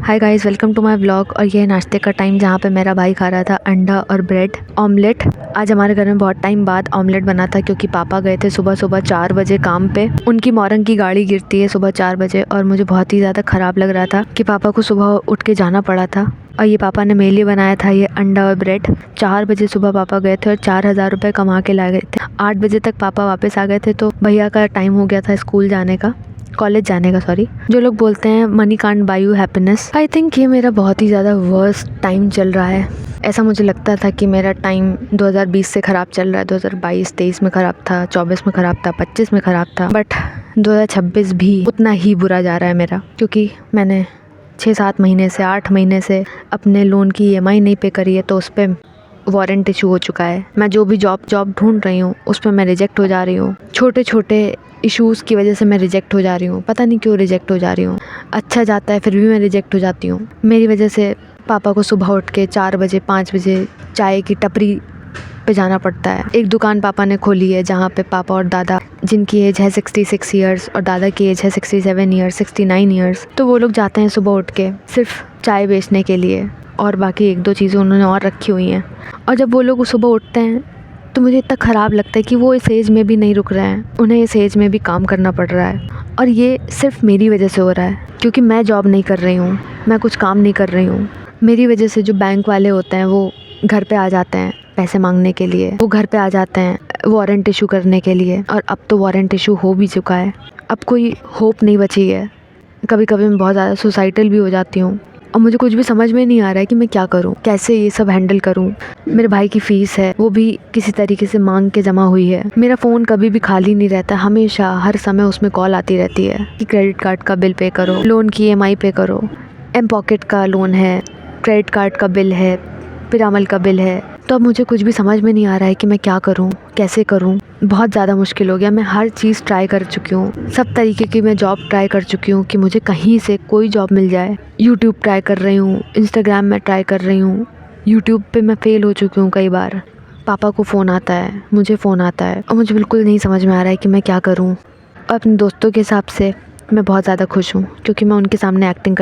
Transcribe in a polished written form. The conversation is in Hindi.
Hi guys, welcome to my vlog. और ये नाश्ते का टाइम जहाँ पे मेरा भाई खा रहा था अंडा और ब्रेड ऑमलेट। आज हमारे घर में बहुत टाइम बाद ऑमलेट बना था क्योंकि पापा गए थे सुबह 4 बजे काम पे। उनकी मॉर्निंग की गाड़ी गिरती है सुबह 4 बजे और मुझे बहुत ही ज़्यादा ख़राब लग रहा था कि पापा को सुबह उठ के जाना पड़ा था। और ये पापा ने मेरे लिए बनाया था ये अंडा और ब्रेड। 4 बजे सुबह पापा गए थे और 4,000 रुपये कमा के ला गए थे। 8 बजे तक पापा वापस आ गए थे तो भैया का टाइम हो गया था स्कूल जाने का, कॉलेज जाने का सॉरी। जो लोग बोलते हैं money can't buy you happiness, I think ये मेरा बहुत ही ज़्यादा वर्स्ट टाइम चल रहा है। ऐसा मुझे लगता था कि मेरा टाइम 2020 से ख़राब चल रहा है, 2022-23 में ख़राब था, 24 में ख़राब था, 25 में ख़राब था, बट 2026 भी उतना ही बुरा जा रहा है मेरा, क्योंकि मैंने 6-7 महीने से 8 महीने से अपने लोन की EMI नहीं पे करी है, तो उस पर वारंट इशू हो चुका है। मैं जो भी जॉब ढूंढ रही हूँ उस पर मैं रिजेक्ट हो जा रही हूँ। छोटे छोटे इश्यूज़ की वजह से मैं रिजेक्ट हो जा रही हूँ, पता नहीं क्यों रिजेक्ट हो जा रही हूँ। अच्छा जाता है फिर भी मैं रिजेक्ट हो जाती हूँ। मेरी वजह से पापा को सुबह उठ के 4 बजे 5 बजे चाय की टपरी पे जाना पड़ता है। एक दुकान पापा ने खोली है जहाँ पे पापा और दादा, जिनकी एज है 66 ईयर्स और दादा की एज है 67 ईयर्स 69 ईयर्स, तो वो लोग जाते हैं सुबह उठ के सिर्फ चाय बेचने के लिए, और बाकी 1-2 चीज़ें उन्होंने और रखी हुई हैं। और जब वो लोग सुबह उठते हैं तो मुझे इतना ख़राब लगता है कि वो इस एज में भी नहीं रुक रहे हैं, उन्हें इस एज में भी काम करना पड़ रहा है। और ये सिर्फ मेरी वजह से हो रहा है, क्योंकि मैं जॉब नहीं कर रही हूँ, मैं कुछ काम नहीं कर रही हूँ। मेरी वजह से जो बैंक वाले होते हैं वो घर पे आ जाते हैं पैसे मांगने के लिए, वो घर पे आ जाते हैं वारंट इशू करने के लिए, और अब तो वारंट इशू हो भी चुका है। अब कोई होप नहीं बची है। कभी कभी मैं बहुत ज़्यादा सुसाइडल भी हो जाती हूँ और मुझे कुछ भी समझ में नहीं आ रहा है कि मैं क्या करूं, कैसे ये सब हैंडल करूं। मेरे भाई की फ़ीस है, वो भी किसी तरीके से मांग के जमा हुई है। मेरा फ़ोन कभी भी खाली नहीं रहता, हमेशा हर समय उसमें कॉल आती रहती है कि क्रेडिट कार्ड का बिल पे करो, लोन की EMI पे करो, एम पॉकेट का लोन है, क्रेडिट कार्ड का बिल है, पिरामल का बिल है। तो अब मुझे कुछ भी समझ में नहीं आ रहा है कि मैं क्या करूं, कैसे करूं। बहुत ज़्यादा मुश्किल हो गया। मैं हर चीज़ ट्राई कर चुकी हूँ, सब तरीके की मैं जॉब ट्राई कर चुकी हूँ कि मुझे कहीं से कोई जॉब मिल जाए। यूट्यूब ट्राई कर रही हूँ, इंस्टाग्राम में ट्राई कर रही हूँ। यूट्यूब पे मैं फ़ेल हो चुकी हूँ कई बार। पापा को फ़ोन आता है, मुझे फ़ोन आता है, और मुझे बिल्कुल नहीं समझ में आ रहा है कि मैं क्या करूँ। अपने दोस्तों के हिसाब से मैं बहुत ज़्यादा खुश हूँ क्योंकि मैं उनके सामने एक्टिंग